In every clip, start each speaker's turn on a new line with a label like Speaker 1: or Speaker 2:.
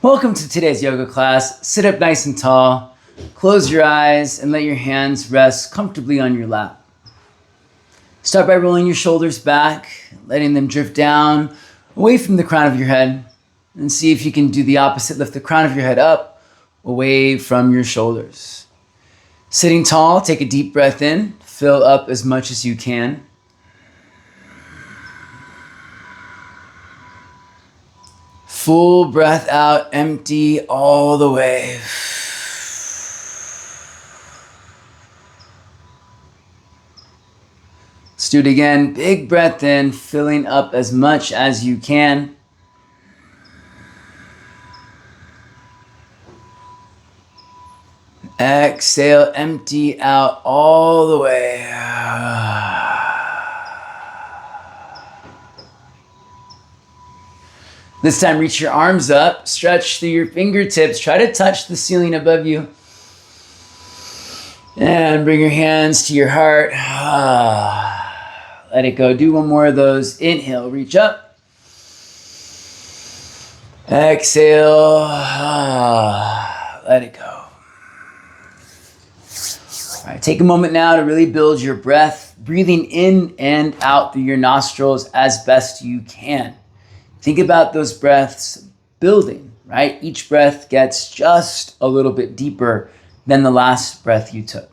Speaker 1: Welcome to today's yoga class. Sit up nice and tall, close your eyes, and let your hands rest comfortably on your lap. Start by rolling your shoulders back, letting them drift down away from the crown of your head, and see if you can do the opposite. Lift the crown of your head up, away from your shoulders. Sitting tall, take a deep breath in, fill up as much as you can. Full breath out, empty all the way. Let's do it again. Big breath in, filling up as much as you can. Exhale, empty out all the way. This time, reach your arms up, stretch through your fingertips, try to touch the ceiling above you. And bring your hands to your heart. Let it go. Do one more of those. Inhale, reach up. Exhale, let it go. All right, take a moment now to really build your breath, breathing in and out through your nostrils as best you can. Think about those breaths building, right? Each breath gets just a little bit deeper than the last breath you took.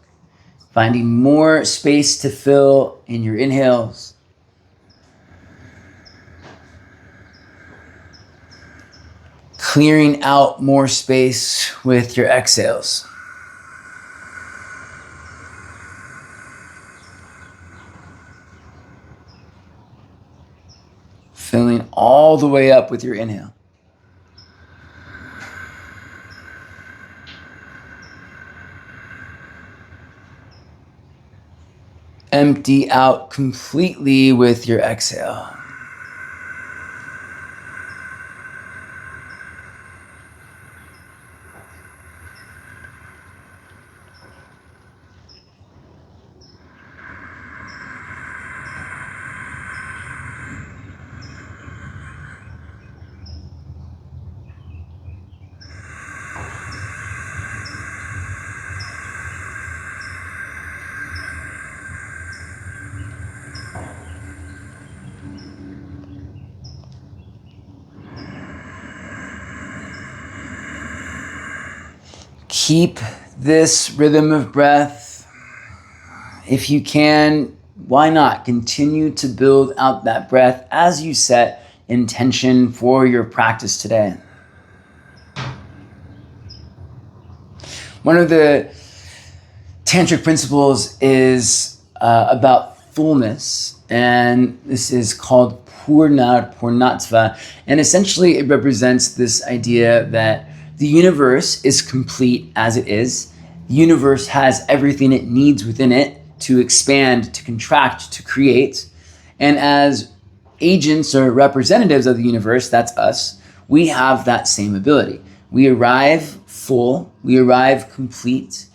Speaker 1: Finding more space to fill in your inhales. Clearing out more space with your exhales. Filling all the way up with your inhale. Empty out completely with your exhale. Keep this rhythm of breath. If you can, why not continue to build out that breath as you set intention for your practice today. One of the tantric principles is about fullness, and this is called purnatva, and essentially it represents this idea that the universe is complete as it is. The universe has everything it needs within it to expand, to contract, to create. And as agents or representatives of the universe, that's us, we have that same ability. We arrive full, we arrive complete.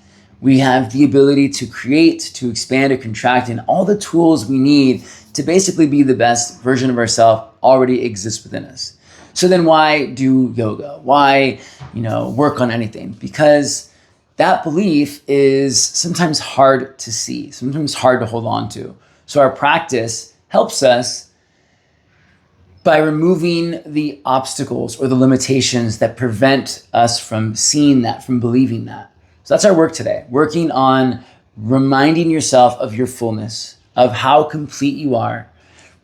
Speaker 1: We have the ability to create, to expand, to contract, and all the tools we need to basically be the best version of ourselves already exists within us. So then why do yoga? Why, work on anything? Because that belief is sometimes hard to see, sometimes hard to hold on to. So our practice helps us by removing the obstacles or the limitations that prevent us from seeing that, from believing that. So that's our work today, working on reminding yourself of your fullness, of how complete you are,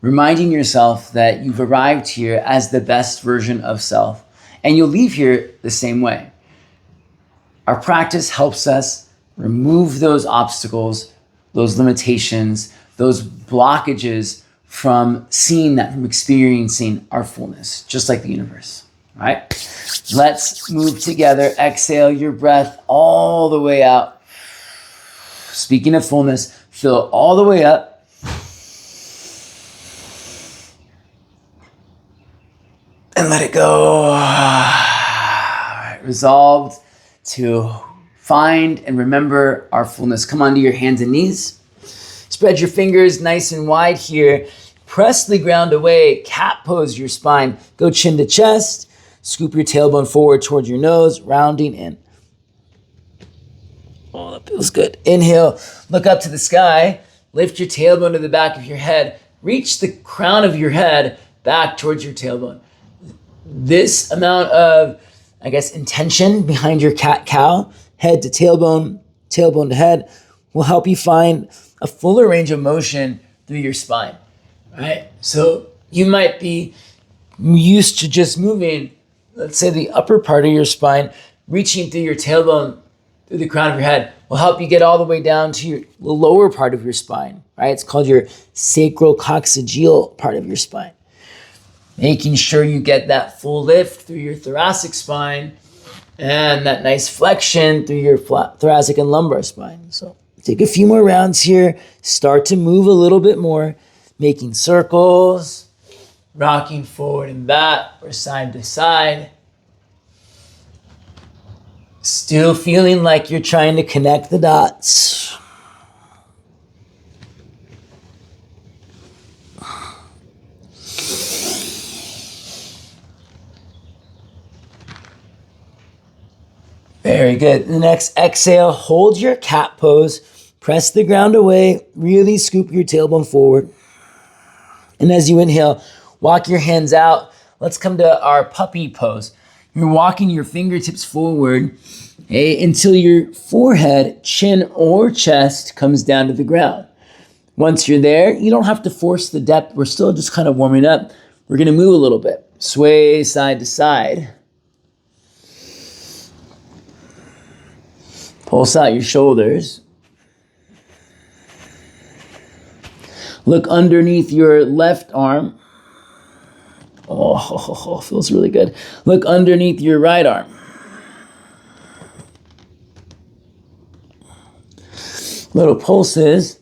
Speaker 1: reminding yourself that you've arrived here as the best version of self, and you'll leave here the same way. Our practice helps us remove those obstacles, those limitations, those blockages from seeing that, from experiencing our fullness, just like the universe, all right? Let's move together. Exhale your breath all the way out. Speaking of fullness, fill all the way up. And let it go. All right, resolved to find and remember our fullness. Come onto your hands and knees. Spread your fingers nice and wide here. Press the ground away. Cat pose your spine. Go chin to chest. Scoop your tailbone forward towards your nose, rounding in. Oh, that feels good. Inhale, look up to the sky. Lift your tailbone to the back of your head. Reach the crown of your head back towards your tailbone. This amount of, intention behind your cat-cow, head to tailbone, tailbone to head, will help you find a fuller range of motion through your spine, right? So you might be used to just moving, let's say the upper part of your spine, reaching through your tailbone, through the crown of your head, will help you get all the way down to the lower part of your spine, right? It's called your sacrococcygeal part of your spine. Making sure you get that full lift through your thoracic spine and that nice flexion through your thoracic and lumbar spine. So take a few more rounds here. Start to move a little bit more, making circles, rocking forward and back or side to side. Still feeling like you're trying to connect the dots. Very good. The next exhale, hold your cat pose. Press the ground away. Really scoop your tailbone forward. And as you inhale, walk your hands out. Let's come to our puppy pose. You're walking your fingertips forward, until your forehead, chin, or chest comes down to the ground. Once you're there, you don't have to force the depth. We're still just kind of warming up. We're going to move a little bit. Sway side to side. Pulse out your shoulders. Look underneath your left arm. Oh, feels really good. Look underneath your right arm. Little pulses.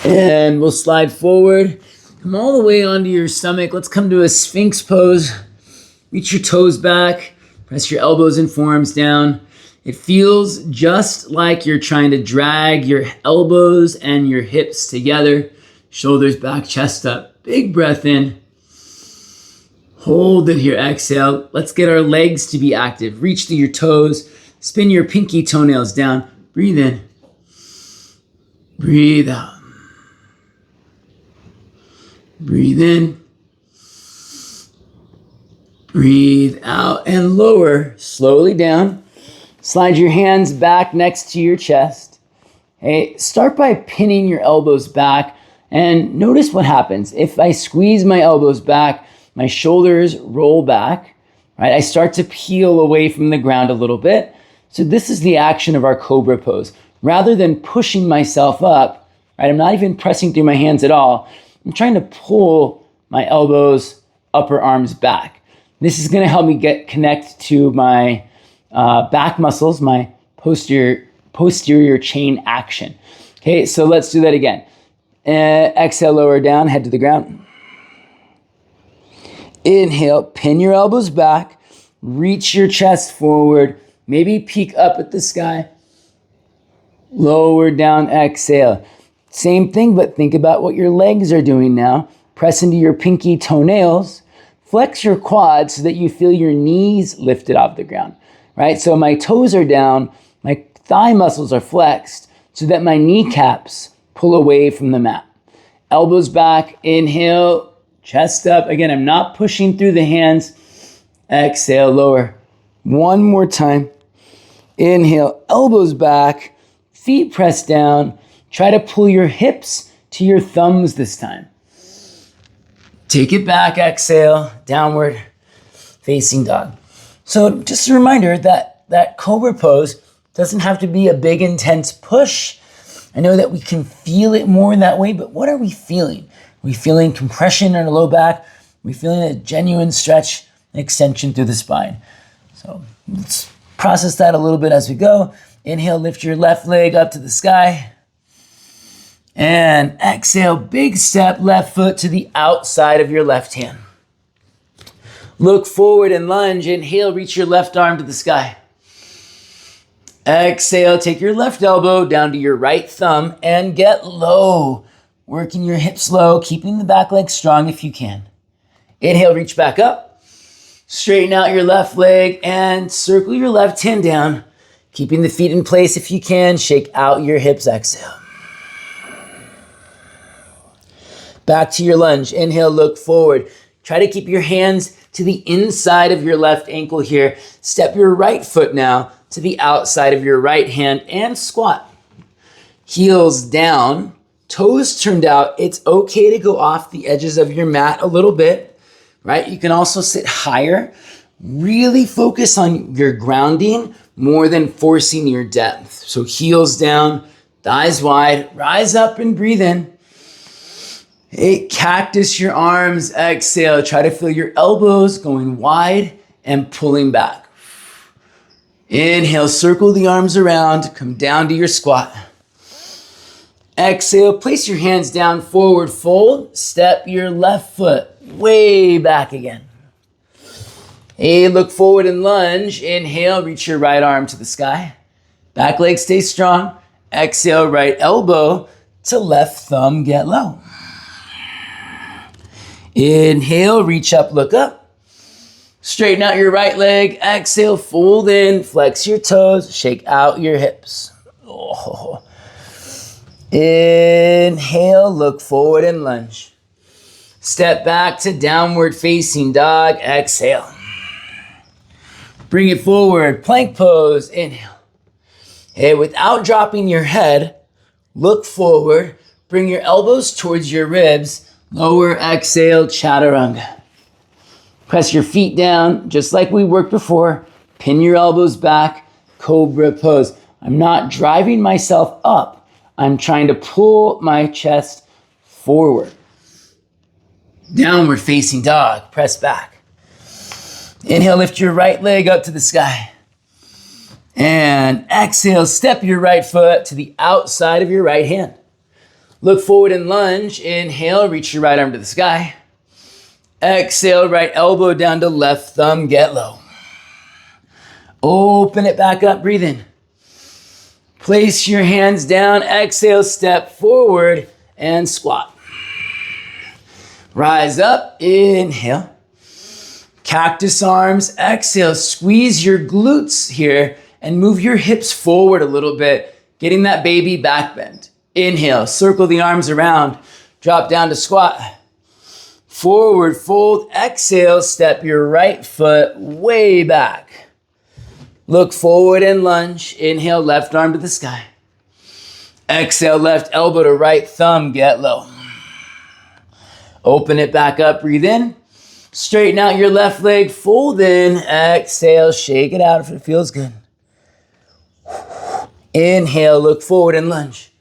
Speaker 1: And we'll slide forward. Come all the way onto your stomach. Let's come to a Sphinx pose. Reach your toes back. Press your elbows and forearms down. It feels just like you're trying to drag your elbows and your hips together. Shoulders back, chest up. Big breath in. Hold it here, exhale. Let's get our legs to be active. Reach through your toes. Spin your pinky toenails down. Breathe in. Breathe out. Breathe in. Breathe out and lower slowly down. Slide your hands back next to your chest. Hey, start by pinning your elbows back and notice what happens. If I squeeze my elbows back, my shoulders roll back, right? I start to peel away from the ground a little bit. So this is the action of our cobra pose. Rather than pushing myself up, right? I'm not even pressing through my hands at all. I'm trying to pull my elbows, upper arms back. This is going to help me connect to my back muscles, my posterior chain action. Okay, so let's do that again. Exhale, lower down, head to the ground. Inhale, pin your elbows back, reach your chest forward, maybe peek up at the sky. Lower down, exhale. Same thing, but think about what your legs are doing now. Press into your pinky toenails. Flex your quads so that you feel your knees lifted off the ground, right? So my toes are down, my thigh muscles are flexed so that my kneecaps pull away from the mat. Elbows back, inhale, chest up. Again, I'm not pushing through the hands. Exhale, lower. One more time. Inhale, elbows back, feet pressed down. Try to pull your hips to your thumbs this time. Take it back, exhale, downward facing dog. So just a reminder that cobra pose doesn't have to be a big, intense push. I know that we can feel it more that way, but what are we feeling? Are we feeling compression in our low back? Are we feeling a genuine stretch and extension through the spine? So let's process that a little bit as we go. Inhale, lift your left leg up to the sky. And exhale, big step, left foot to the outside of your left hand. Look forward and lunge. Inhale, reach your left arm to the sky. Exhale, take your left elbow down to your right thumb and get low. Working your hips low, keeping the back leg strong if you can. Inhale, reach back up. Straighten out your left leg and circle your left hand down. Keeping the feet in place if you can. Shake out your hips, exhale. Back to your lunge. Inhale, look forward. Try to keep your hands to the inside of your left ankle here. Step your right foot now to the outside of your right hand and squat. Heels down, toes turned out. It's okay to go off the edges of your mat a little bit, right? You can also sit higher. Really focus on your grounding more than forcing your depth. So heels down, thighs wide, rise up and breathe in. Hey, cactus your arms, exhale. Try to feel your elbows going wide and pulling back. Inhale, circle the arms around, come down to your squat. Exhale, place your hands down, forward fold, step your left foot way back again. Hey, look forward and lunge. Inhale, reach your right arm to the sky. Back leg stay strong. Exhale, right elbow to left thumb, get low. Inhale, reach up, look up. Straighten out your right leg. Exhale, fold in, flex your toes, shake out your hips. Oh. Inhale, look forward and lunge. Step back to downward facing dog. Exhale. Bring it forward, plank pose. Inhale. Hey, without dropping your head, look forward. Bring your elbows towards your ribs. Lower, exhale, chaturanga. Press your feet down, just like we worked before. Pin your elbows back, cobra pose. I'm not driving myself up. I'm trying to pull my chest forward. Downward facing dog, press back. Inhale, lift your right leg up to the sky. And exhale, step your right foot to the outside of your right hand. Look forward and lunge. Inhale, reach your right arm to the sky. Exhale, right elbow down to left thumb, get low. Open it back up, breathe in. Place your hands down, exhale, step forward and squat. Rise up, inhale. Cactus arms, exhale, squeeze your glutes here and move your hips forward a little bit, getting that baby back bend. Inhale, circle the arms around, drop down to squat. Forward fold, exhale, step your right foot way back. Look forward and lunge. Inhale, left arm to the sky. Exhale, left elbow to right thumb, get low. Open it back up, breathe in. Straighten out your left leg, fold in. Exhale, shake it out if it feels good. Inhale, look forward and lunge.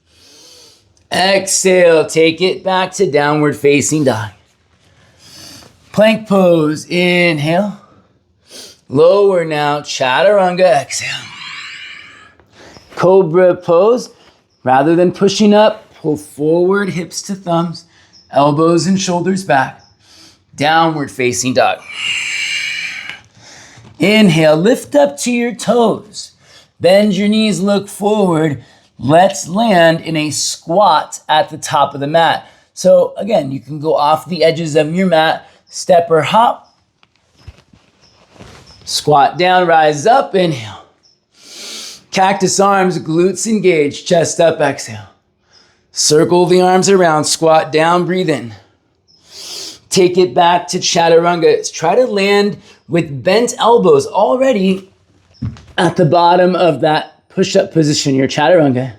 Speaker 1: Exhale, take it back to downward facing dog. Plank pose, inhale. Lower now, chaturanga, exhale. Cobra pose, rather than pushing up, pull forward, hips to thumbs, elbows and shoulders back. Downward facing dog. Inhale, lift up to your toes. Bend your knees, look forward. Let's land in a squat at the top of the mat. So again, you can go off the edges of your mat, step or hop. Squat down, rise up, inhale. Cactus arms, glutes engaged, chest up, exhale. Circle the arms around, squat down, breathe in. Take it back to chaturanga. Try to land with bent elbows already at the bottom of that push-up position, your chaturanga.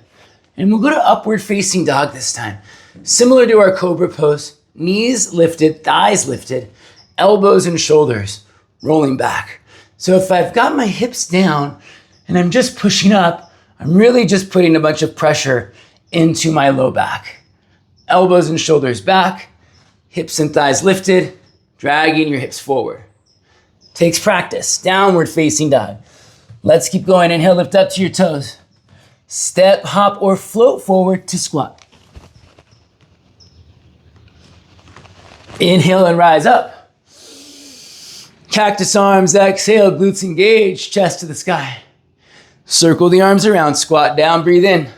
Speaker 1: And we'll go to upward facing dog this time. Similar to our cobra pose, knees lifted, thighs lifted, elbows and shoulders rolling back. So if I've got my hips down and I'm just pushing up, I'm really just putting a bunch of pressure into my low back. Elbows and shoulders back, hips and thighs lifted, dragging your hips forward. Takes practice. Downward facing dog. Let's keep going. Inhale, lift up to your toes. Step, hop, or float forward to squat. Inhale and rise up. Cactus arms, exhale, glutes engaged, chest to the sky. Circle the arms around, squat down, breathe in.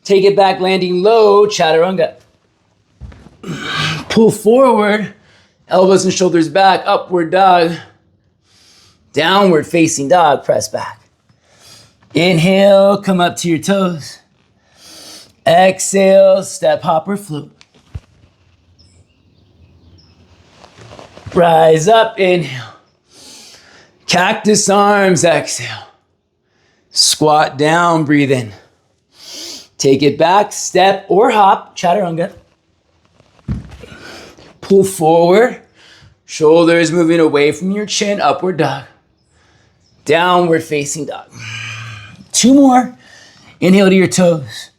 Speaker 1: Take it back, landing low, chaturanga. Pull forward, elbows and shoulders back, upward dog. Downward facing dog, press back. Inhale, come up to your toes. Exhale, step, hop, or float. Rise up, inhale. Cactus arms, exhale. Squat down, breathe in. Take it back, step or hop, chaturanga. Pull forward, shoulders moving away from your chin, upward dog. Downward facing dog. 2 more. Inhale to your toes.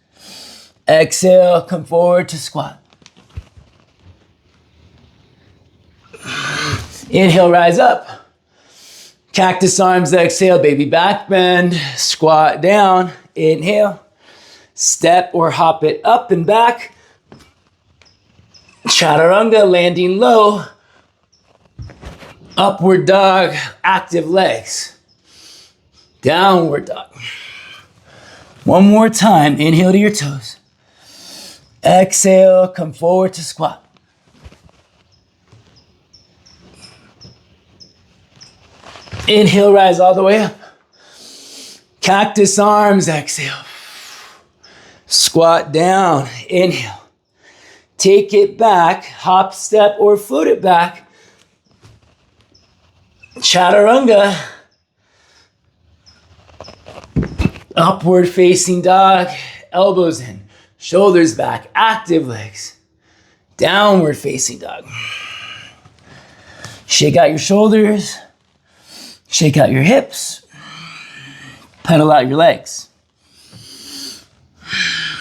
Speaker 1: Exhale, come forward to squat. Inhale, rise up. Cactus arms, exhale, baby back bend. Squat down, inhale. Step or hop it up and back. Chaturanga, landing low. Upward dog, active legs. Downward dog. 1 more time, inhale to your toes. Exhale, come forward to squat. Inhale, rise all the way up. Cactus arms, exhale. Squat down, inhale. Take it back, hop, step, or float it back. Chaturanga. Upward facing dog, elbows in, shoulders back, active legs. Downward facing dog. Shake out your shoulders. Shake out your hips. Pedal out your legs.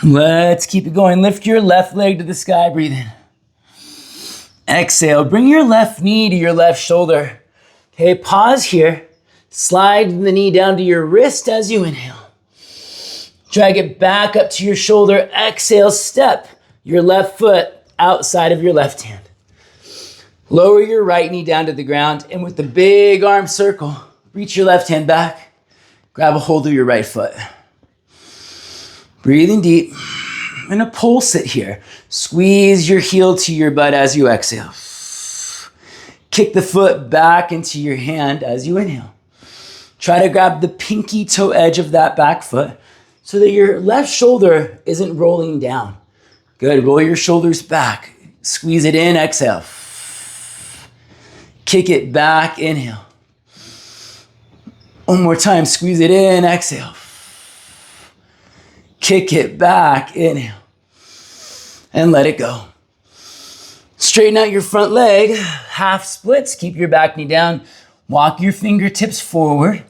Speaker 1: Let's keep it going. Lift your left leg to the sky. Breathe in. Exhale. Bring your left knee to your left shoulder. Okay, pause here. Slide the knee down to your wrist as you inhale. Drag it back up to your shoulder. Exhale, step your left foot outside of your left hand. Lower your right knee down to the ground, and with the big arm circle, reach your left hand back. Grab a hold of your right foot. Breathing deep. I'm gonna pulse it here. Squeeze your heel to your butt as you exhale. Kick the foot back into your hand as you inhale. Try to grab the pinky toe edge of that back foot so that your left shoulder isn't rolling down. Good, roll your shoulders back. Squeeze it in, exhale. Kick it back, inhale. 1 more time, squeeze it in, exhale. Kick it back, inhale. And let it go. Straighten out your front leg, half splits, keep your back knee down. Walk your fingertips forward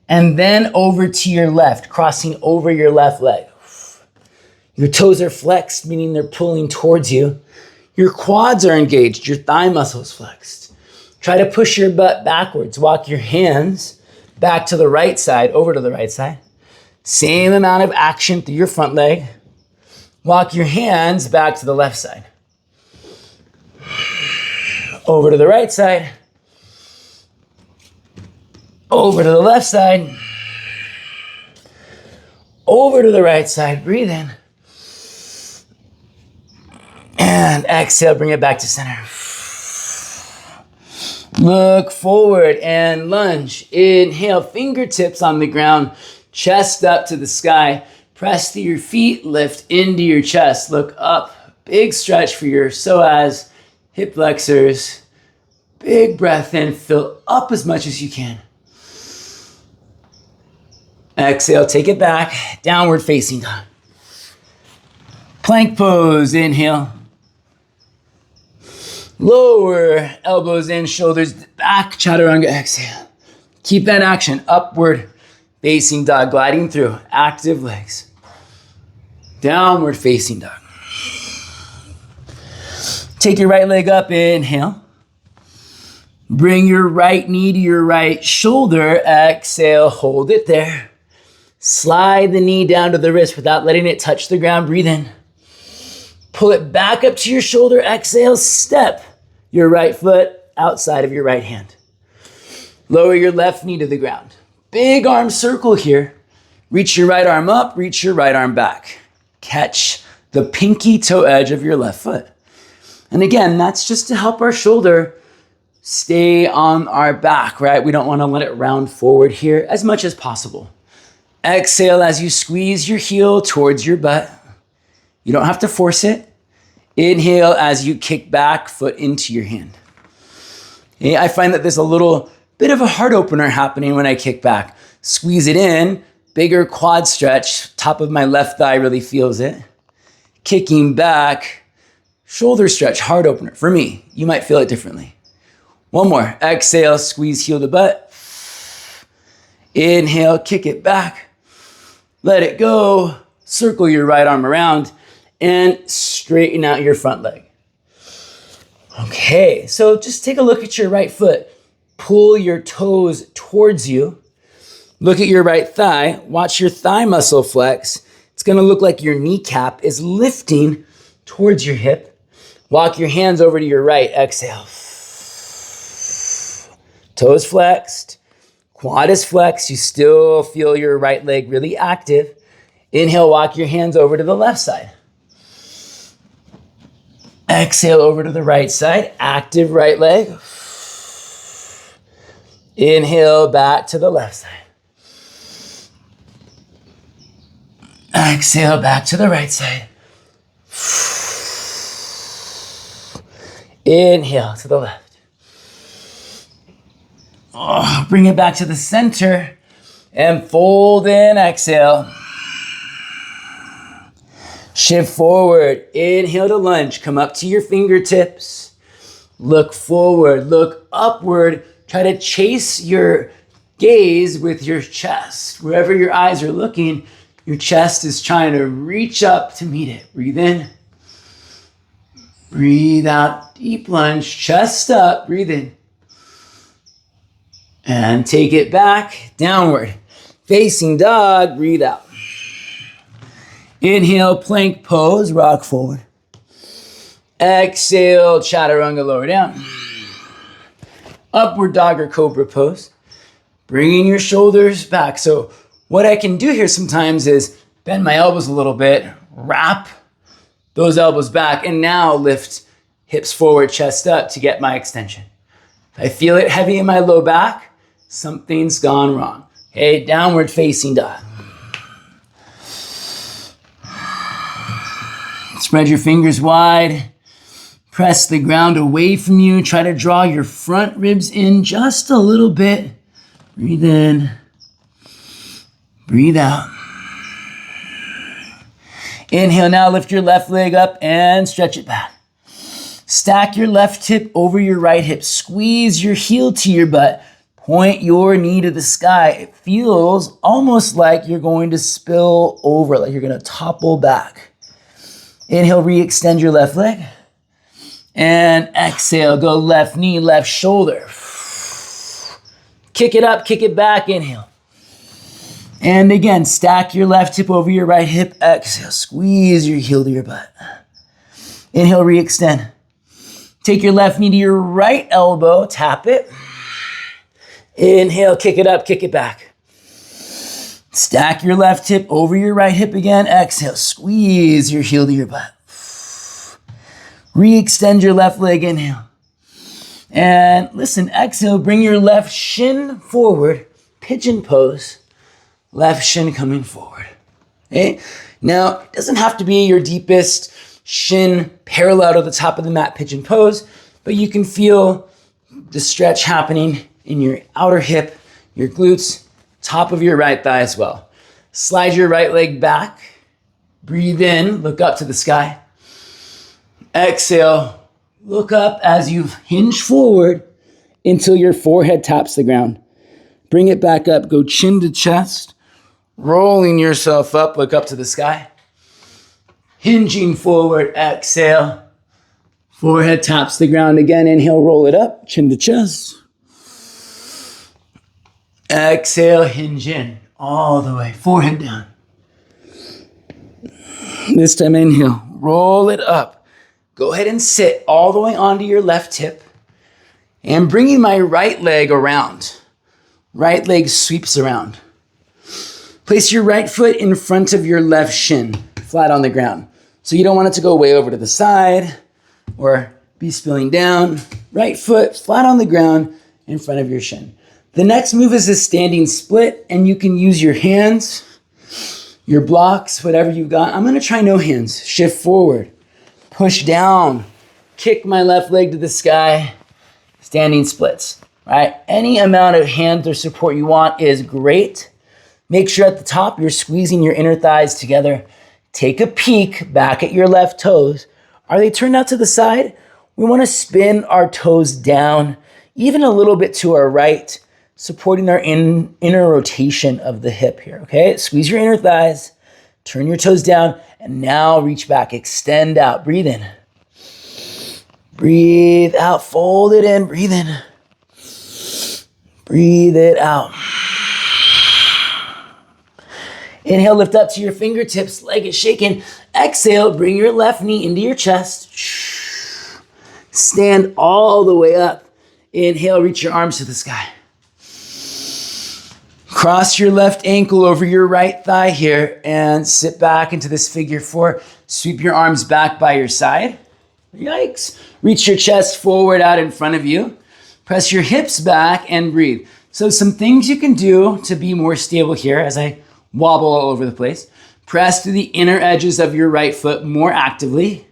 Speaker 1: and then over to your left, crossing over your left leg. Your toes are flexed, meaning they're pulling towards you. Your quads are engaged, your thigh muscles flexed. Try to push your butt backwards. Walk your hands back to the right side, over to the right side. Same amount of action through your front leg. Walk your hands back to the left side. Over to the right side. Over to the left side. Over to the right side. Breathe in. And exhale, bring it back to center. Look forward and lunge. Inhale, fingertips on the ground, chest up to the sky. Press through your feet, lift into your chest. Look up, big stretch for your psoas, hip flexors. Big breath in, fill up as much as you can. Exhale, take it back, downward facing dog. Plank pose, inhale. Lower elbows in, shoulders back, chaturanga, exhale. Keep that action, upward facing dog, gliding through, active legs. Downward facing dog. Take your right leg up, inhale. Bring your right knee to your right shoulder, exhale, hold it there. Slide the knee down to the wrist without letting it touch the ground, breathe in. Pull it back up to your shoulder, exhale, step your right foot outside of your right hand. Lower your left knee to the ground. Big arm circle here. Reach your right arm up, reach your right arm back. Catch the pinky toe edge of your left foot. And again, that's just to help our shoulder stay on our back, right? We don't want to let it round forward here as much as possible. Exhale as you squeeze your heel towards your butt. You don't have to force it. Inhale as you kick back, foot into your hand. Okay, I find that there's a little bit of a heart opener happening when I kick back. Squeeze it in, bigger quad stretch, top of my left thigh really feels it. Kicking back, shoulder stretch, heart opener. For me, you might feel it differently. One more, exhale, squeeze heel to butt. Inhale, kick it back. Let it go, circle your right arm around and straighten out your front leg. Okay, so just take a look at your right foot. Pull your toes towards you. Look at your right thigh. Watch your thigh muscle flex. It's gonna look like your kneecap is lifting towards your hip. Walk your hands over to your right, exhale. Toes flexed, quad is flexed. You still feel your right leg really active. Inhale, walk your hands over to the left side. Exhale over to the right side, active right leg. Inhale back to the left side. Exhale back to the right side. Inhale to the left. Bring it back to the center and fold in, exhale. Shift forward, inhale to lunge, come up to your fingertips. Look forward, look upward. Try to chase your gaze with your chest. Wherever your eyes are looking, your chest is trying to reach up to meet it. Breathe in. Breathe out, deep lunge, chest up, breathe in. And take it back, downward. Facing dog, breathe out. Inhale, plank pose, rock forward. Exhale, chaturanga, lower down. Upward dog or cobra pose. Bringing your shoulders back. So what I can do here sometimes is bend my elbows a little bit, wrap those elbows back, and now lift hips forward, chest up to get my extension. If I feel it heavy in my low back, something's gone wrong. Okay, downward facing dog. Spread your fingers wide. Press the ground away from you. Try to draw your front ribs in just a little bit. Breathe in. Breathe out. Inhale, now lift your left leg up and stretch it back. Stack your left hip over your right hip. Squeeze your heel to your butt. Point your knee to the sky. It feels almost like you're going to spill over, like you're going to topple back. Inhale, re-extend your left leg. And exhale, go left knee, left shoulder. Kick it up, kick it back, inhale. And again, stack your left hip over your right hip. Exhale, squeeze your heel to your butt. Inhale, re-extend. Take your left knee to your right elbow, tap it. Inhale, kick it up, kick it back. Stack your left hip over your right hip again. Exhale, squeeze your heel to your butt. Re-extend your left leg, inhale. And listen, exhale, bring your left shin forward, pigeon pose. Left shin coming forward. Okay? Now, it doesn't have to be your deepest shin parallel to the top of the mat, pigeon pose, but you can feel the stretch happening in your outer hip, your glutes, top of your right thigh as well. Slide your right leg back. Breathe in, look up to the sky. Exhale, look up as you hinge forward until your forehead taps the ground. Bring it back up, go chin to chest, rolling yourself up, look up to the sky. Hinging forward, exhale. Forehead taps the ground again, inhale, roll it up, chin to chest. Exhale, hinge in, all the way, forehead down. This time inhale, roll it up. Go ahead and sit all the way onto your left hip and bringing my right leg around. Right leg sweeps around. Place your right foot in front of your left shin, flat on the ground. So you don't want it to go way over to the side or Be spilling down, right foot flat on the ground in front of your shin. The next move is a standing split, and you can use your hands, your blocks, whatever you've got. I'm gonna try no hands. Shift forward, push down, kick my left leg to the sky, standing splits, right? Any amount of hands or support you want is great. Make sure at the top you're squeezing your inner thighs together. Take a peek back at your left toes. Are they turned out to the side? We wanna spin our toes down, even a little bit to our right, supporting our inner rotation of the hip here, okay? Squeeze your inner thighs, turn your toes down, and now reach back, extend out, breathe in. Breathe out, fold it in, breathe in. Breathe it out. Inhale, lift up to your fingertips, leg is shaking. Exhale, bring your left knee into your chest. Stand all the way up. Inhale, reach your arms to the sky. Cross your left ankle over your right thigh here and sit back into this figure four. Sweep your arms back by your side. Yikes. Reach your chest forward out in front of you. Press your hips back and breathe. So some things you can do to be more stable here as I wobble all over the place. Press to the inner edges of your right foot more actively.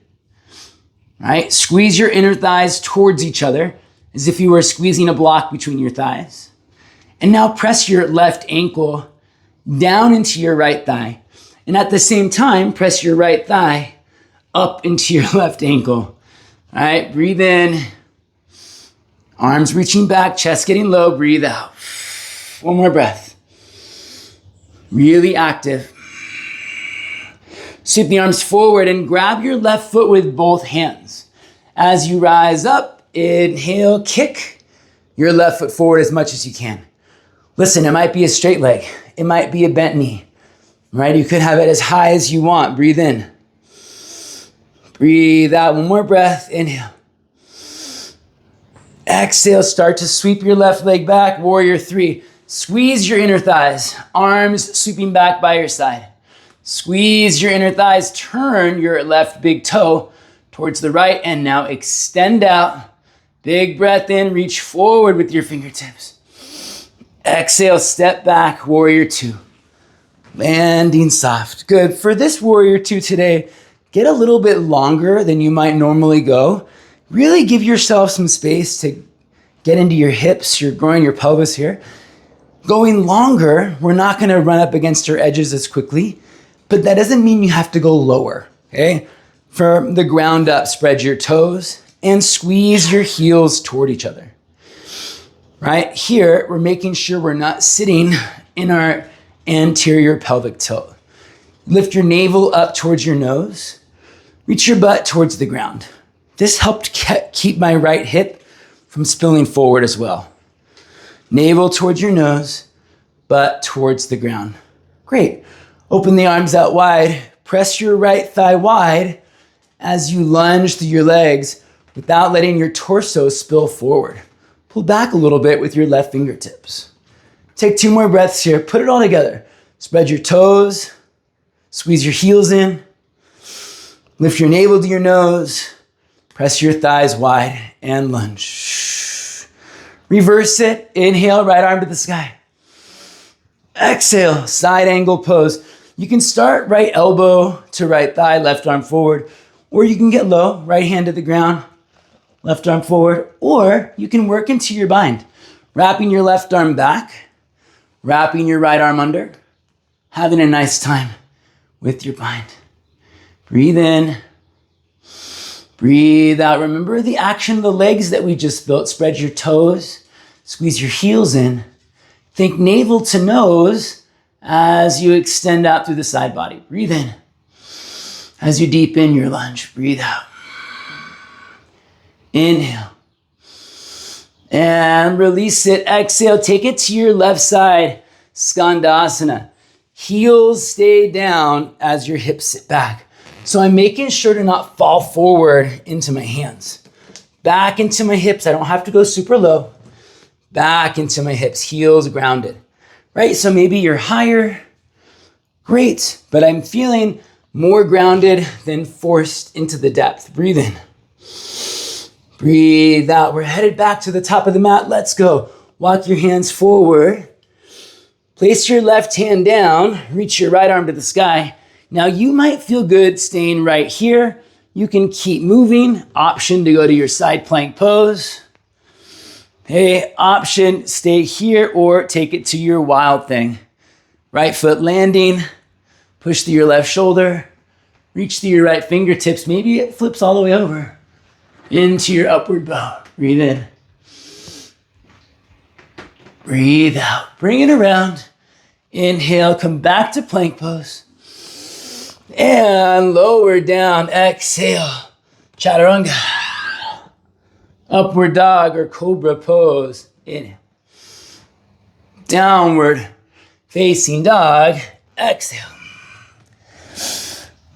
Speaker 1: Right? Squeeze your inner thighs towards each other as if you were squeezing a block between your thighs. And now press your left ankle down into your right thigh. And at the same time, press your right thigh up into your left ankle. All right, breathe in. Arms reaching back, chest getting low, breathe out. One more breath. Really active. Sweep the arms forward and grab your left foot with both hands. As you rise up, inhale, kick your left foot forward as much as you can. Listen, it might be a straight leg. It might be a bent knee, right? You could have it as high as you want. Breathe in. Breathe out. One more breath. Inhale. Exhale. Start to sweep your left leg back. Warrior three. Squeeze your inner thighs. Arms sweeping back by your side. Squeeze your inner thighs. Turn your left big toe towards the right. And now extend out. Big breath in. Reach forward with your fingertips. Exhale, step back, warrior two. Landing soft. Good. For this warrior two today, get a little bit longer than you might normally go. Really give yourself some space to get into your hips, your groin, your pelvis here. Going longer, we're not going to run up against our edges as quickly, but that doesn't mean you have to go lower, okay? From the ground up, spread your toes and squeeze your heels toward each other. Right here, we're making sure we're not sitting in our anterior pelvic tilt. Lift your navel up towards your nose. Reach your butt towards the ground. This helped keep my right hip from spilling forward as well. Navel towards your nose, butt towards the ground. Great. Open the arms out wide. Press your right thigh wide as you lunge through your legs without letting your torso spill forward. Pull back a little bit with your left fingertips. Take 2 more breaths here. Put it all together. Spread your toes. Squeeze your heels in. Lift your navel to your nose. Press your thighs wide and lunge. Reverse it. Inhale, right arm to the sky. Exhale, side angle pose. You can start right elbow to right thigh, left arm forward, or you can get low, right hand to the ground, left arm forward, or you can work into your bind, wrapping your left arm back, wrapping your right arm under, having a nice time with your bind. Breathe in, breathe out. Remember the action of the legs that we just built. Spread your toes, squeeze your heels in. Think navel to nose as you extend out through the side body. Breathe in. As you deepen your lunge, breathe out. Inhale. And release it. Exhale. Take it to your left side. Skandasana. Heels stay down as your hips sit back. So I'm making sure to not fall forward into my hands. Back into my hips. I don't have to go super low. Back into my hips. Heels grounded. Right? So maybe you're higher. Great. But I'm feeling more grounded than forced into the depth. Breathe in. Breathe out. We're headed back to the top of the mat. Let's go. Walk your hands forward. Place your left hand down. Reach your right arm to the sky. Now you might feel good staying right here. You can keep moving. Option to go to your side plank pose. Hey, option, stay here or take it to your wild thing. Right foot landing. Push through your left shoulder. Reach through your right fingertips. Maybe it flips all the way over. Into your upward bow. Breathe in. Breathe out. Bring it around. Inhale, come back to plank pose. And lower down. Exhale. Chaturanga. Upward dog or cobra pose. Inhale. Downward facing dog. Exhale.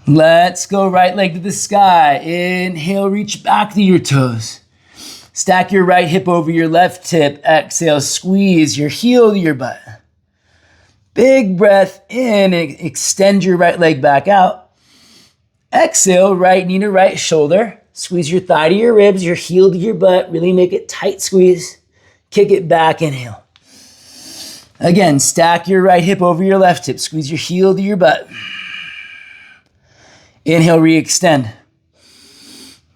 Speaker 1: Let's go right leg to the sky. Inhale, reach back to your toes. Stack your right hip over your left hip. Exhale, squeeze your heel to your butt. Big breath in, extend your right leg back out. Exhale, right knee to right shoulder. Squeeze your thigh to your ribs, your heel to your butt. Really make it tight squeeze. Kick it back, inhale. Again, stack your right hip over your left hip. Squeeze your heel to your butt. Inhale, re-extend.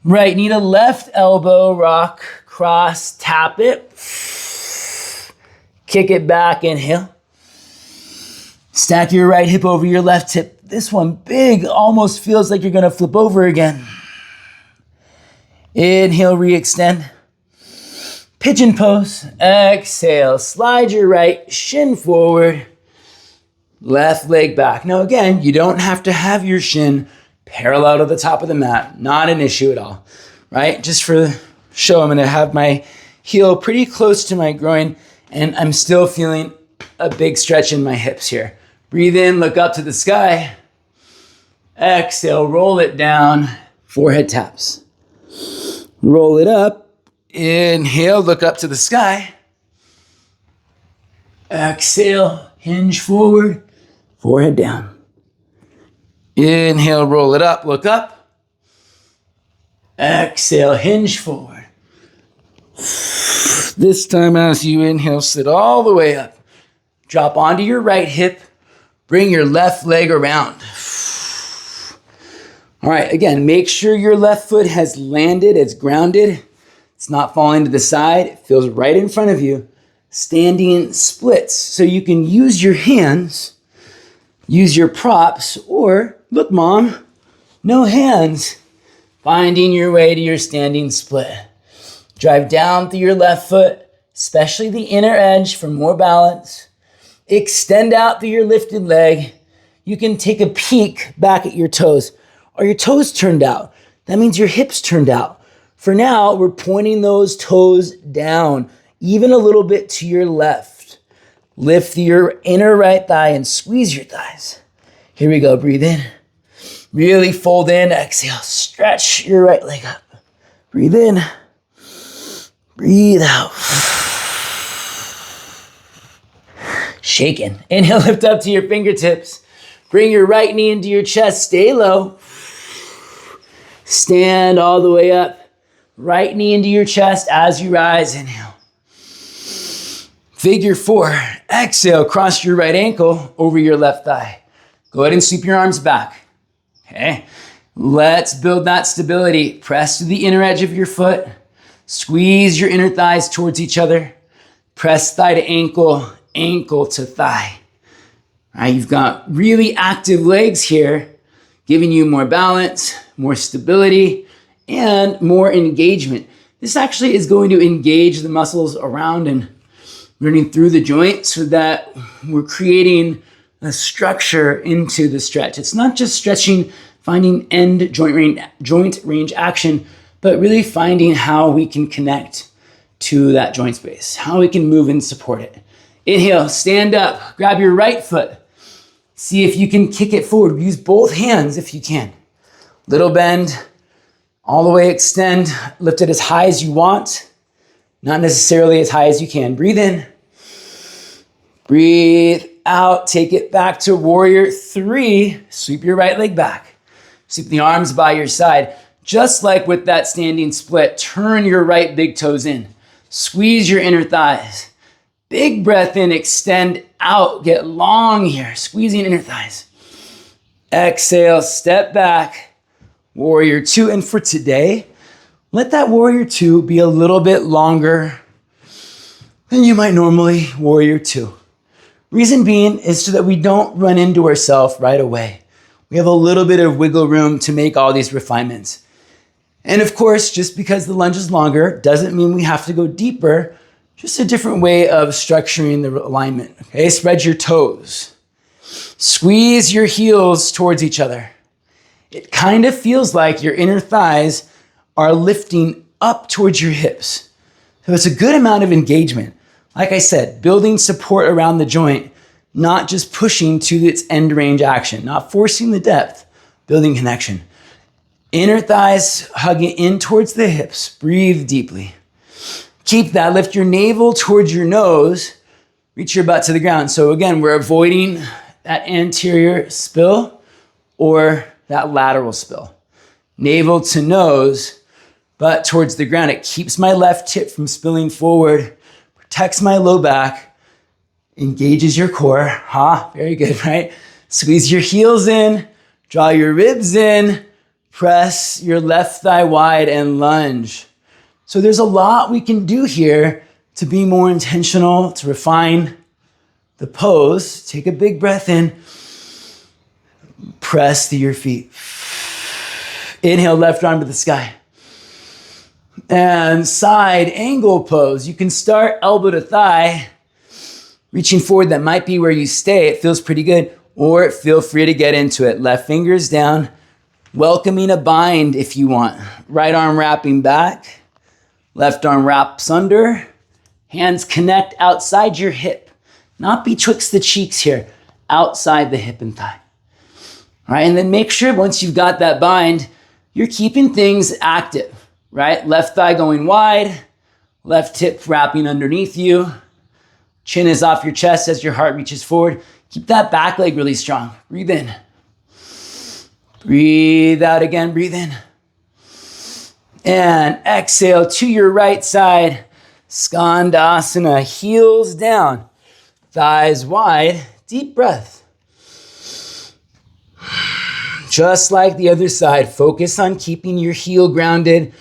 Speaker 1: Right knee to left elbow, rock, cross, tap it. Kick it back, inhale. Stack your right hip over your left hip. This one big, almost feels like you're gonna flip over again. Inhale, re-extend. Pigeon pose. Exhale, slide your right shin forward. Left leg back. Now again, you don't have to have your shin parallel to the top of the mat. Not an issue at all, right? Just for show, I'm gonna have my heel pretty close to my groin and I'm still feeling a big stretch in my hips here. Breathe in, look up to the sky. Exhale, roll it down, forehead taps. Roll it up, inhale, look up to the sky. Exhale, hinge forward, forehead down. Inhale, roll it up, look up. Exhale, hinge forward. This time as you inhale, sit all the way up. Drop onto your right hip. Bring your left leg around. All right, again, make sure your left foot has landed, it's grounded. It's not falling to the side. It feels right in front of you. Standing splits. So you can use your hands, use your props, or look, mom, no hands. Finding your way to your standing split. Drive down through your left foot, especially the inner edge for more balance. Extend out through your lifted leg. You can take a peek back at your toes. Are your toes turned out? That means your hips turned out. For now, we're pointing those toes down, even a little bit to your left. Lift your inner right thigh and squeeze your thighs. Here we go, breathe in. Really fold in, exhale, stretch your right leg up. Breathe in, breathe out. Shaking. Inhale, lift up to your fingertips. Bring your right knee into your chest, stay low. Stand all the way up. Right knee into your chest as you rise, inhale. Figure four, exhale, cross your right ankle over your left thigh. Go ahead and sweep your arms back. Okay, let's build that stability. Press to the inner edge of your foot. Squeeze your inner thighs towards each other. Press thigh to ankle, ankle to thigh. All right, you've got really active legs here, giving you more balance, more stability, and more engagement. This actually is going to engage the muscles around and running through the joint so that we're creating a structure into the stretch. It's not just stretching, finding end joint range action, but really finding how we can connect to that joint space, how we can move and support it. Inhale, stand up, grab your right foot. See if you can kick it forward. Use both hands if you can. Little bend, all the way extend, lift it as high as you want, not necessarily as high as you can. Breathe in, breathe out, take it back to warrior three. Sweep your right leg back. Sweep the arms by your side. Just like with that standing split, turn your right big toes in. Squeeze your inner thighs. Big breath in, extend out, get long here, squeezing inner thighs. Exhale, step back, warrior two. And for today, let that warrior two be a little bit longer than you might normally warrior two. Reason being is so that we don't run into ourselves right away. We have a little bit of wiggle room to make all these refinements. And of course, just because the lunge is longer doesn't mean we have to go deeper, just a different way of structuring the alignment. Okay, spread your toes. Squeeze your heels towards each other. It kind of feels like your inner thighs are lifting up towards your hips. So it's a good amount of engagement. Like I said, building support around the joint, not just pushing to its end range action, not forcing the depth, building connection. Inner thighs hugging in towards the hips. Breathe deeply. Keep that. Lift your navel towards your nose. Reach your butt to the ground. So again, we're avoiding that anterior spill or that lateral spill. Navel to nose, butt towards the ground. It keeps my left hip from spilling forward, protects my low back, engages your core. Very good, right? Squeeze your heels in, draw your ribs in, press your left thigh wide and lunge. So there's a lot we can do here to be more intentional, to refine the pose. Take a big breath in, press through your feet. Inhale, left arm to the sky. And side angle pose. You can start elbow to thigh, reaching forward. That might be where you stay. It feels pretty good. Or feel free to get into it. Left fingers down, welcoming a bind if you want. Right arm wrapping back, left arm wraps under. Hands connect outside your hip, not betwixt the cheeks here, outside the hip and thigh. All right, and then make sure once you've got that bind, you're keeping things active, right? Left thigh going wide, left hip wrapping underneath you. Chin is off your chest as your heart reaches forward. Keep that back leg really strong. Breathe in. Breathe out again, breathe in. And exhale to your right side. Skandasana, heels down, thighs wide, deep breath. Just like the other side, focus on keeping your heel grounded.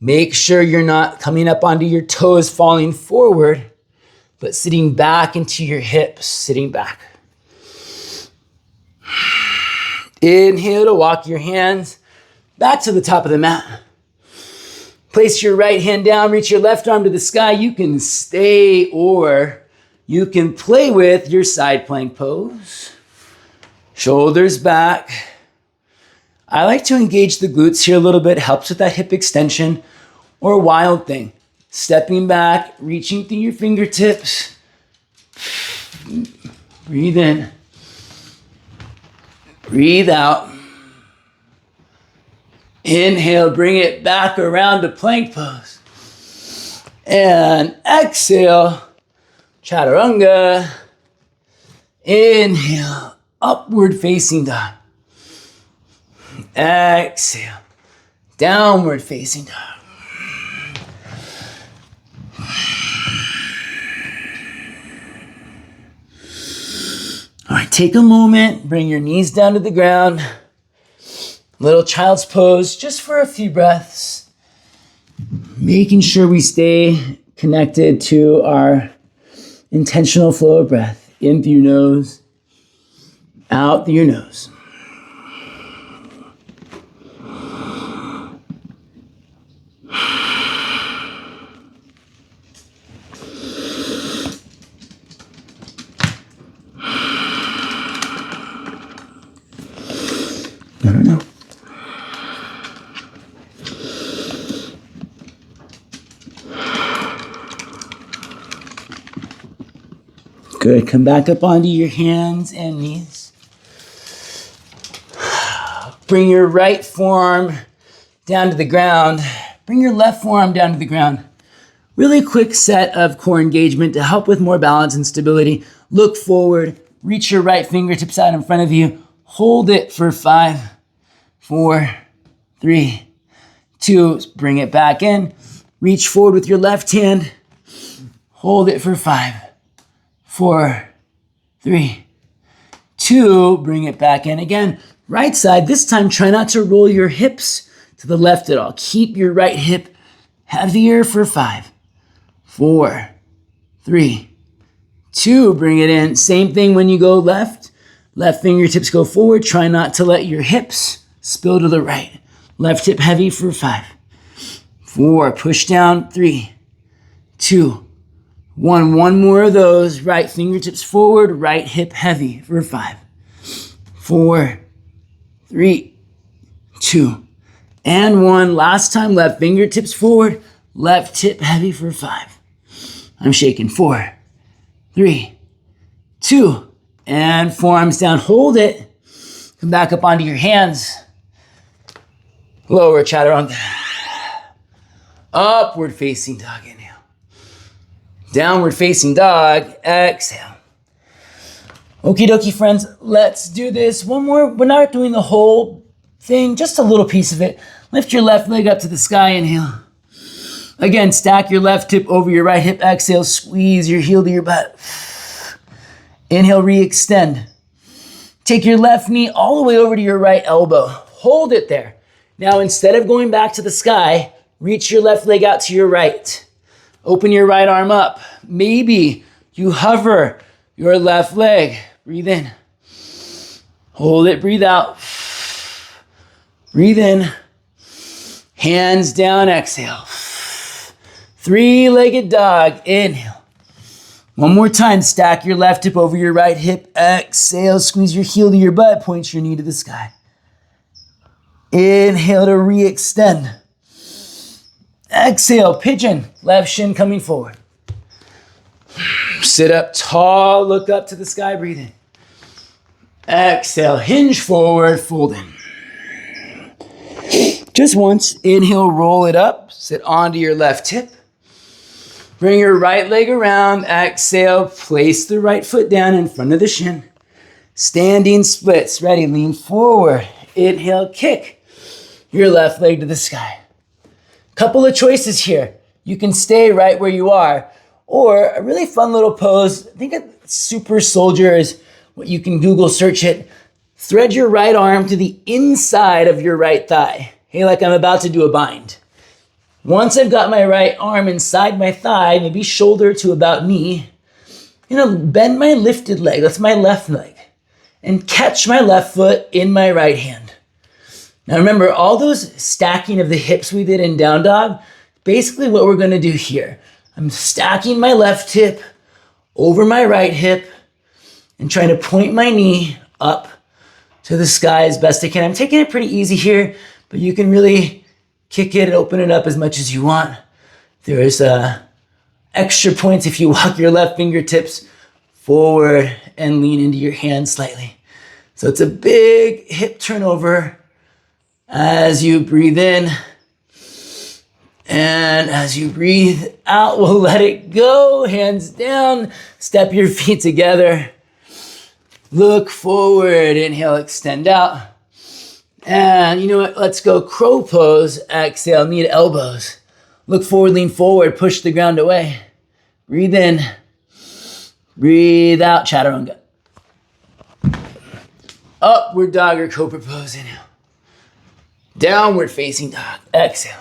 Speaker 1: Make sure you're not coming up onto your toes, falling forward, but sitting back into your hips, sitting back. Inhale to walk your hands back to the top of the mat. Place your right hand down, reach your left arm to the sky. You can stay or you can play with your side plank pose. Shoulders back. I like to engage the glutes here a little bit, helps with that hip extension or wild thing. Stepping back, reaching through your fingertips. Breathe in. Breathe out. Inhale, bring it back around to plank pose. And exhale, chaturanga. Inhale, upward facing dog. Exhale, downward facing dog. All right, take a moment, bring your knees down to the ground. Little child's pose, just for a few breaths. Making sure we stay connected to our intentional flow of breath. In through your nose, out through your nose. No. Good. Come back up onto your hands and knees. Bring your right forearm down to the ground. Bring your left forearm down to the ground. Really quick set of core engagement to help with more balance and stability. Look forward. Reach your right fingertips out in front of you. Hold it for 5, 4, 3, 2, bring it back in. Reach forward with your left hand. Hold it for 5, 4, 3, 2, bring it back in again. Right side, this time try not to roll your hips to the left at all. Keep your right hip heavier for 5, 4, 3, 2, bring it in. Same thing when you go left. Left fingertips go forward. Try not to let your hips spill to the right. Left hip heavy for 5, 4, push down, 3, 2, 1. One more of those. Right fingertips forward, right hip heavy for 5, 4, 3, 2, and 1. Last time, left fingertips forward, left hip heavy for 5. I'm shaking. 4, 3, 2, and forearms down. Hold it. Come back up onto your hands. Lower chaturanga. Upward facing dog. Inhale. Downward facing dog. Exhale. Okie dokie, friends. Let's do this. One more. We're not doing the whole thing, just a little piece of it. Lift your left leg up to the sky. Inhale. Again, stack your left hip over your right hip. Exhale. Squeeze your heel to your butt. Inhale, re-extend. Take your left knee all the way over to your right elbow. Hold it there. Now, instead of going back to the sky, reach your left leg out to your right. Open your right arm up. Maybe you hover your left leg. Breathe in. Hold it, breathe out. Breathe in. Hands down, exhale. 3-legged dog, inhale. One more time, stack your left hip over your right hip. Exhale, squeeze your heel to your butt, point your knee to the sky. Inhale to re-extend. Exhale, pigeon, left shin coming forward. Sit up tall, look up to the sky, breathe in. Exhale, hinge forward, fold in. Just once, inhale, roll it up, sit onto your left hip. Bring your right leg around, exhale, place the right foot down in front of the shin. Standing splits, ready, lean forward. Inhale, kick your left leg to the sky. Couple of choices here. You can stay right where you are, or a really fun little pose. I think a super soldier is what you can Google search it. Thread your right arm to the inside of your right thigh. Hey, like I'm about to do a bind. Once I've got my right arm inside my thigh, maybe shoulder to about knee, bend my lifted leg, that's my left leg, and catch my left foot in my right hand. Now remember, all those stacking of the hips we did in down dog, basically what we're gonna do here. I'm stacking my left hip over my right hip and trying to point my knee up to the sky as best I can. I'm taking it pretty easy here, but you can really kick it and open it up as much as you want. There's extra points if you walk your left fingertips forward and lean into your hands slightly. So it's a big hip turnover as you breathe in. And as you breathe out, we'll let it go. Hands down, step your feet together. Look forward, inhale, extend out. And you know what, let's go crow pose. Exhale, knee to elbows. Look forward, lean forward, push the ground away. Breathe in, breathe out, chaturanga. Upward dog or cobra pose, inhale. Downward facing dog, exhale.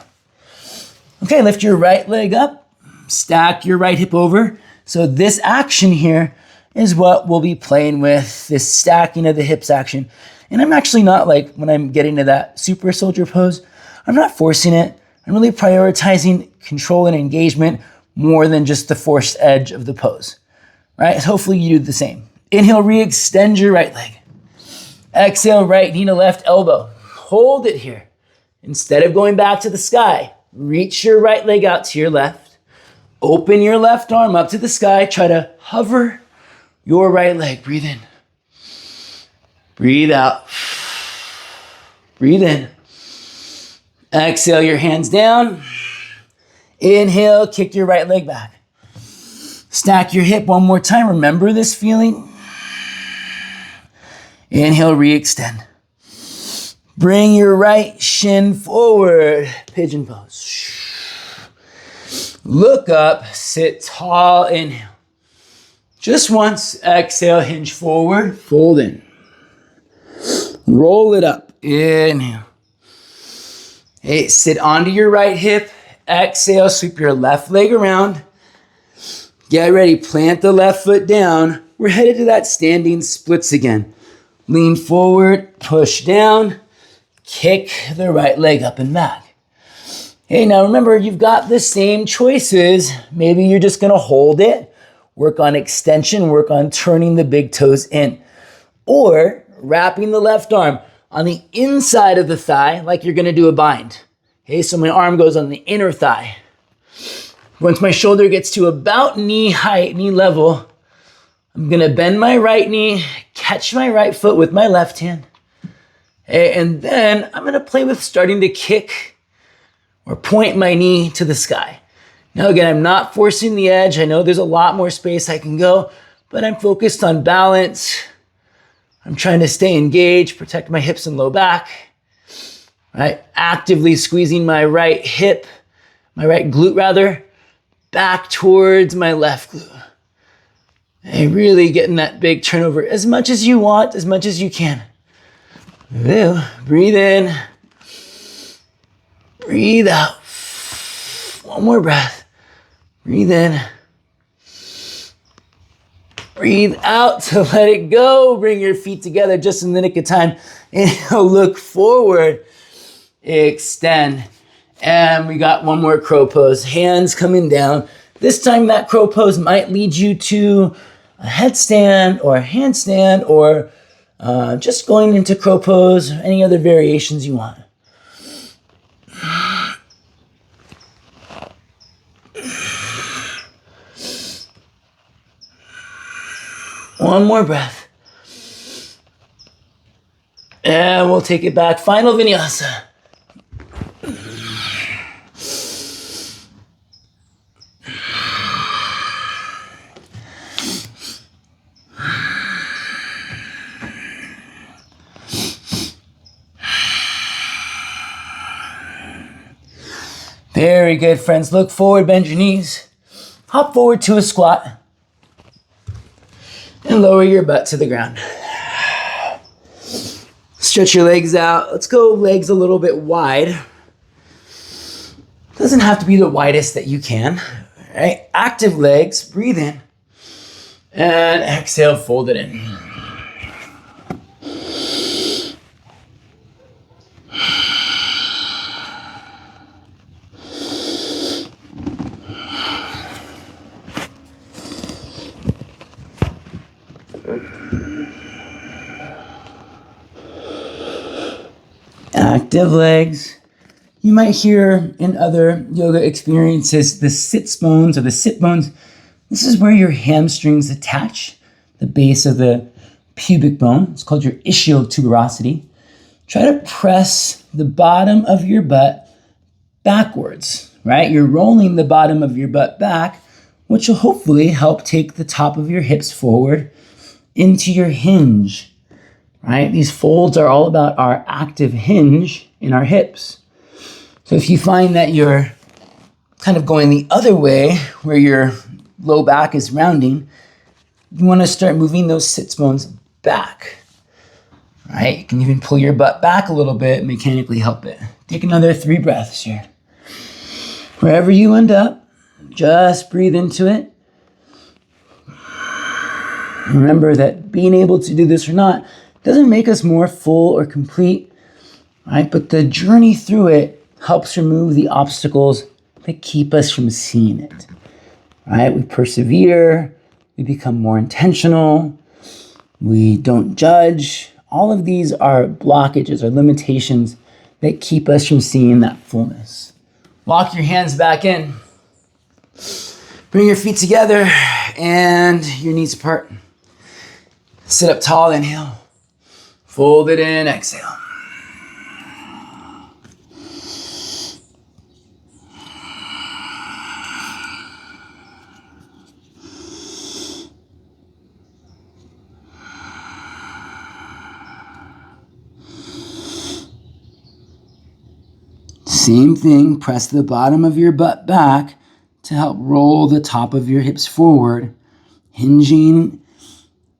Speaker 1: Okay, lift your right leg up, stack your right hip over. So this action here is what we'll be playing with, this stacking of the hips action. And I'm actually not like, when I'm getting to that super soldier pose, I'm not forcing it. I'm really prioritizing control and engagement more than just the forced edge of the pose, right? So hopefully you do the same. Inhale, re-extend your right leg. Exhale, right knee to left elbow. Hold it here. Instead of going back to the sky, reach your right leg out to your left. Open your left arm up to the sky. Try to hover your right leg. Breathe in. Breathe out. Breathe in. Exhale your hands down. Inhale, kick your right leg back. Stack your hip one more time. Remember this feeling. Inhale, re-extend. Bring your right shin forward. Pigeon pose. Look up, sit tall, inhale. Just once, exhale, hinge forward, fold in. Roll it up, inhale. Hey, sit onto your right hip. Exhale, sweep your left leg around. Get ready, plant the left foot down. We're headed to that standing splits again. Lean forward, push down, kick the right leg up and back. Hey, now remember, you've got the same choices. Maybe you're just gonna hold it, work on extension, work on turning the big toes in, or wrapping the left arm on the inside of the thigh like you're gonna do a bind. Okay, so my arm goes on the inner thigh. Once my shoulder gets to about knee height, knee level, I'm gonna bend my right knee, catch my right foot with my left hand, and then I'm gonna play with starting to kick or point my knee to the sky. Now again, I'm not forcing the edge. I know there's a lot more space I can go, but I'm focused on balance. I'm trying to stay engaged, protect my hips and low back, right? Actively squeezing my right hip, my right glute rather, back towards my left glute. And really getting that big turnover as much as you want, as much as you can. Breathe in. Breathe out. One more breath. Breathe in. Breathe out to let it go. Bring your feet together just in the nick of time. Inhale, look forward. Extend. And we got one more crow pose. Hands coming down. This time that crow pose might lead you to a headstand or a handstand or just going into crow pose, any other variations you want. One more breath. And we'll take it back. Final vinyasa. Very good, friends. Look forward, bend your knees. Hop forward to a squat. And lower your butt to the ground. Stretch your legs out. Let's go legs a little bit wide. Doesn't have to be the widest that you can. All right? Active legs. Breathe in. And exhale, fold it in. Active legs. You might hear in other yoga experiences the sits bones or the sit bones. This is where your hamstrings attach, the base of the pubic bone. It's called your ischial Try to press the bottom of your butt backwards, right? You're rolling the bottom of your butt back, which will hopefully help take the top of your hips forward into your hinge, right? These folds are all about our active hinge in our hips. So if you find that you're kind of going the other way, where your low back is rounding, you want to start moving those sits bones back, right? You can even pull your butt back a little bit, mechanically help it. Take another 3 breaths here. Wherever you end up, just breathe into it. Remember that being able to do this or not doesn't make us more full or complete, right? But the journey through it helps remove the obstacles that keep us from seeing it, right? We persevere, we become more intentional, we don't judge. All of these are blockages or limitations that keep us from seeing that fullness. Walk your hands back in. Bring your feet together and your knees apart. Sit up tall, inhale. Fold it in, exhale. Same thing, press the bottom of your butt back to help roll the top of your hips forward, hinging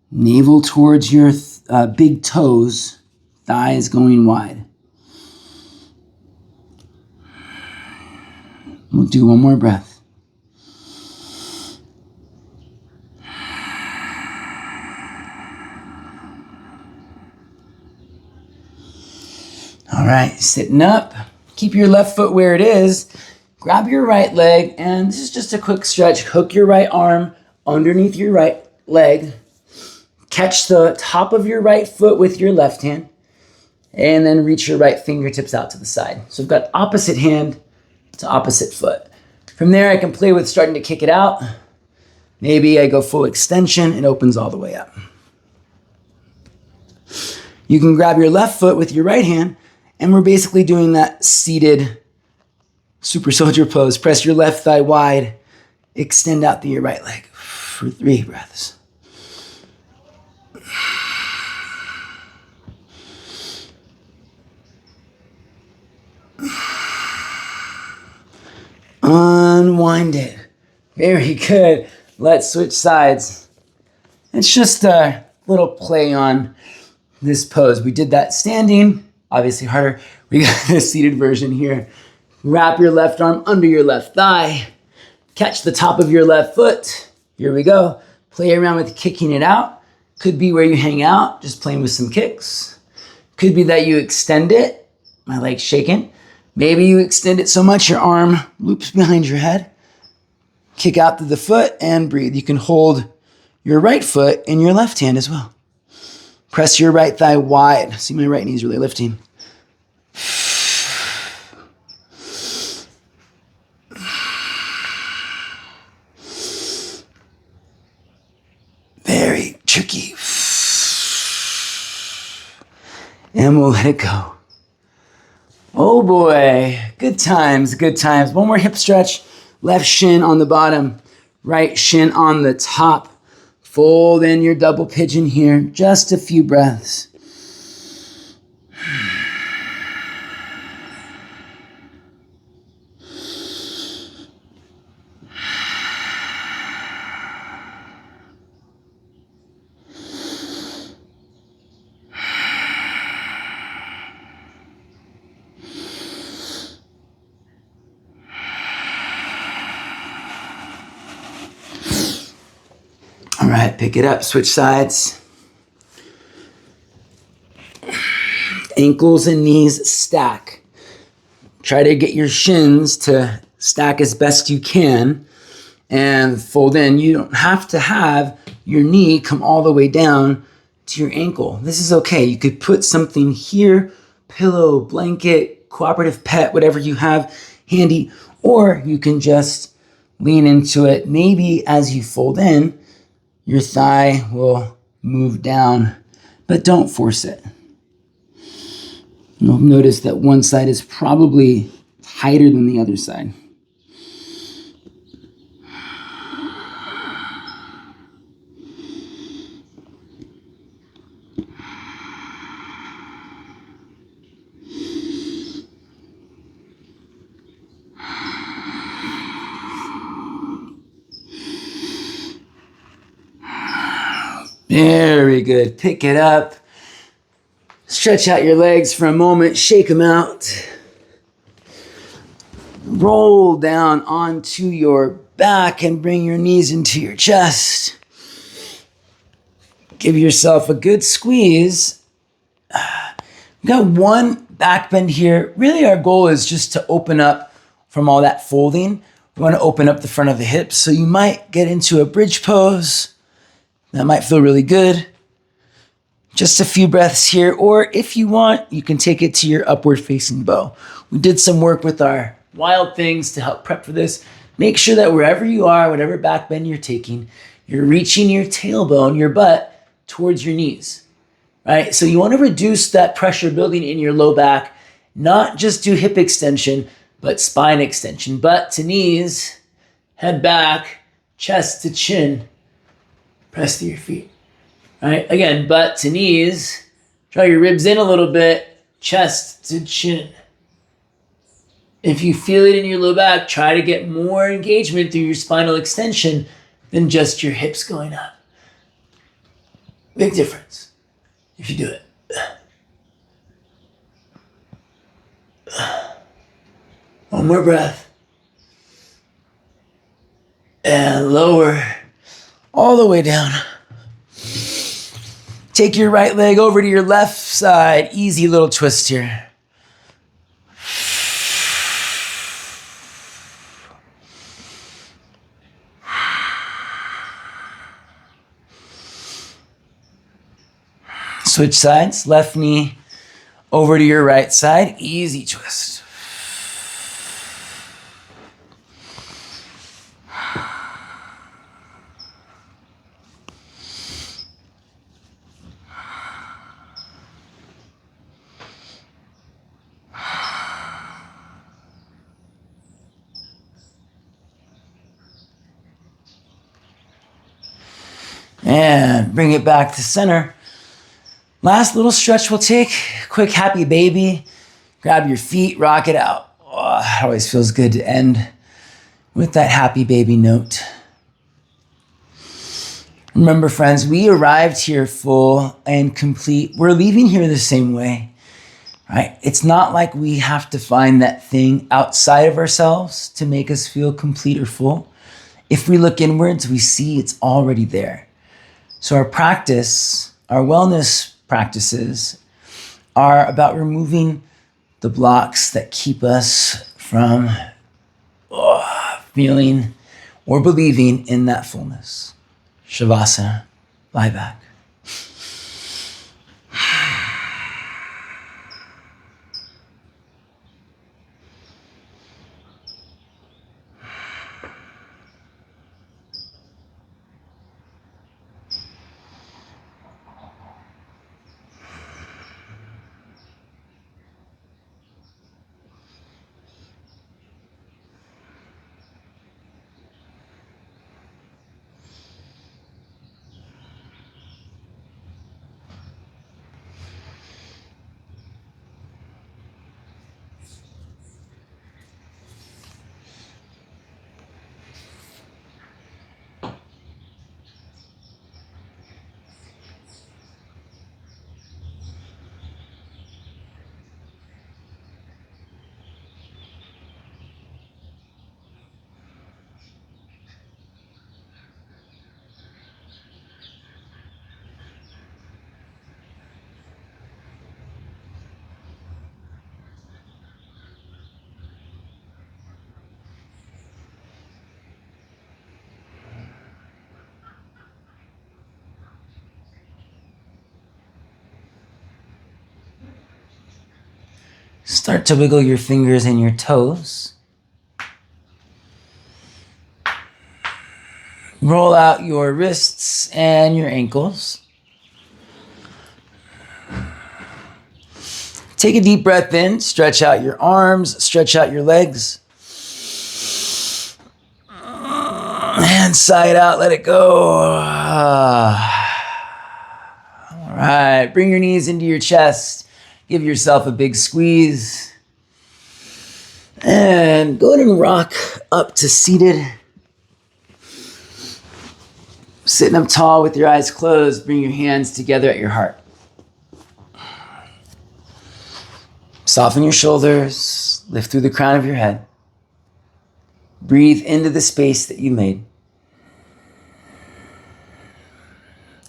Speaker 1: navel towards your big toes, thighs going wide. We'll do one more breath. All right, sitting up. Keep your left foot where it is. Grab your right leg, and this is just a quick stretch. Hook your right arm underneath your right leg. Catch the top of your right foot with your left hand, and then reach your right fingertips out to the side. So we've got opposite hand to opposite foot. From there, I can play with starting to kick it out. Maybe I go full extension, it opens all the way up. You can grab your left foot with your right hand, and we're basically doing that seated super soldier pose. Press your left thigh wide, extend out to your right leg for 3 breaths. Unwind it. Very good. Let's switch sides. It's just a little play on this pose. We did that standing, obviously harder. We got the seated version here. Wrap your left arm under your left thigh. Catch the top of your left foot. Here we go. Play around with kicking it out. Could be where you hang out, just playing with some kicks. Could be that you extend it. My leg's shaking. Maybe you extend it so much your arm loops behind your head. Kick out to the foot and breathe. You can hold your right foot in your left hand as well. Press your right thigh wide. See, my right knee's really lifting. Very tricky. And we'll let it go. Oh boy, good times, good times. One more hip stretch. Left shin on the bottom, right shin on the top. Fold in your double pigeon here. Just a few breaths. All right, pick it up, switch sides. Ankles and knees stack. Try to get your shins to stack as best you can and fold in. You don't have to have your knee come all the way down to your ankle. This is okay. You could put something here, pillow, blanket, cooperative pet, whatever you have handy, or you can just lean into it. Maybe as you fold in, your thigh will move down, but don't force it. You'll notice that one side is probably tighter than the other side. Very good. Pick it up. Stretch out your legs for a moment. Shake them out. Roll down onto your back and bring your knees into your chest. Give yourself a good squeeze. We've got one back bend here. Really, our goal is just to open up from all that folding. We want to open up the front of the hips. So you might get into a bridge pose. That might feel really good. Just a few breaths here, or if you want, you can take it to your upward facing bow. We did some work with our wild things to help prep for this. Make sure that wherever you are, whatever back bend you're taking, you're reaching your tailbone, your butt, towards your knees, right? So you want to reduce that pressure building in your low back, not just do hip extension, but spine extension. Butt to knees, head back, chest to chin. Press to your feet. All right, again, butt to knees. Draw your ribs in a little bit. Chest to chin. If you feel it in your low back, try to get more engagement through your spinal extension than just your hips going up. Big difference if you do it. One more breath. And lower all the way down. Take your right leg over to your left side. Easy little twist here. Switch sides. Left knee over to your right side. Easy twist. And bring it back to center. Last little stretch we'll take. Quick happy baby. Grab your feet, rock it out. Oh, it always feels good to end with that happy baby note. Remember, friends, we arrived here full and complete. We're leaving here the same way, right? It's not like we have to find that thing outside of ourselves to make us feel complete or full. If we look inwards, we see it's already there. So our practice, our wellness practices are about removing the blocks that keep us from feeling or believing in that fullness. Shavasana, lie back. Start to wiggle your fingers and your toes. Roll out your wrists and your ankles. Take a deep breath in, stretch out your arms, stretch out your legs. And sigh it out, let it go. All right, bring your knees into your chest. Give yourself a big squeeze. And go ahead and rock up to seated. Sitting up tall with your eyes closed, bring your hands together at your heart. Soften your shoulders, lift through the crown of your head. Breathe into the space that you made.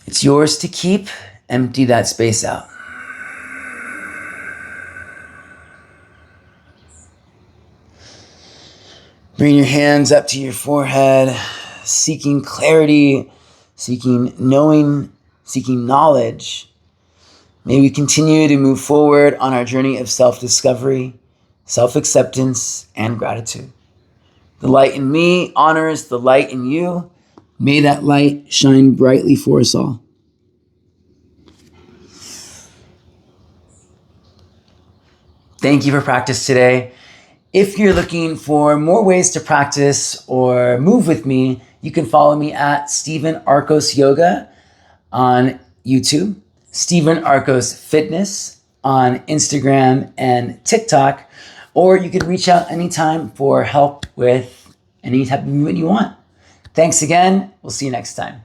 Speaker 1: It's yours to keep. Empty that space out. Bring your hands up to your forehead, seeking clarity, seeking knowing, seeking knowledge. May we continue to move forward on our journey of self-discovery, self-acceptance, and gratitude. The light in me honors the light in you. May that light shine brightly for us all. Thank you for practice today. If you're looking for more ways to practice or move with me, you can follow me at Stephen Arcos Yoga on YouTube, Stephen Arcos Fitness on Instagram and TikTok, or you can reach out anytime for help with any type of movement you want. Thanks again. We'll see you next time.